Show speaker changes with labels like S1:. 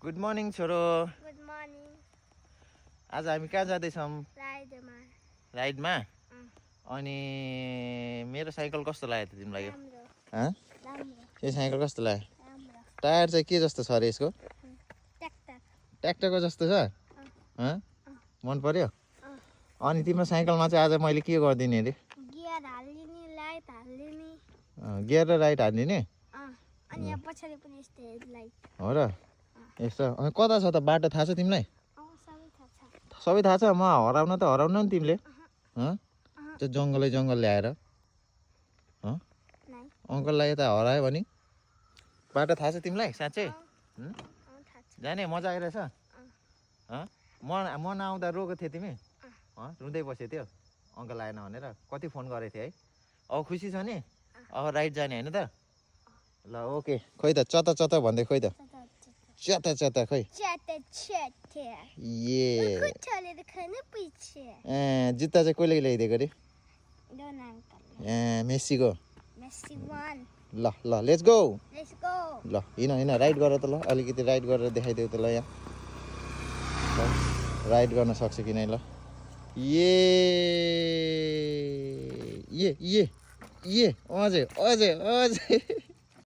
S1: Good morning छोरो।
S2: Good morning.
S1: आज हामी कहाँ जाँदैछौँ?
S2: राइडमा।
S1: राइडमा? अनि मेरो साइकल कस्तो लाग्यो त तिमीलाई यो? यो साइकल कस्तो लाग्यो? टायर चाहिँ के जस्तो छ अरे यसको? ट्र्याक्टरको जस्तो छ? मन पर्यो? अनि तिम्रो साइकलमा चाहिँ आज मैले के गरिदिने अरे?
S2: गियर हाल्दिने, लाइट हाल्दिने।
S1: गियर र लाइट हाल्दिने?
S2: अनि यहाँ पछाडि पनि यस्तो हेडलाइट।
S1: हो र? यस्तो अनि कता छ त बाटो थाहा छ तिमीलाई?
S2: सबै थाहा छ।
S1: सबै थाहा छ? म हराउन त हराउन नि तिमीले? त्यो जङ्गल ल्याएर अङ्कललाई यता हरायो भने बाटो थाहा छ तिमीलाई साँच्चै? जाने मजा आइरहेछ? म नआउँदा रोएको थियो तिमी? रुँदै बस्यो थियो अङ्कल आएन भनेर? कति फोन गरेको थिएँ है? अब खुसी छ नि? अब राइड जाने होइन त? ल ओके। खोइ त चता भन्दै खोइ त चता खोइ जुत्ता चाहिँ कहिले ल्याइदिएको अरे? मेस्सीको। ल लेट्स गो। ल हिँड राइड गर त ल अलिकति राइड गरेर देखाइदेऊ त ल यहाँ राइड गर्न सक्छ कि नै ल ये अझै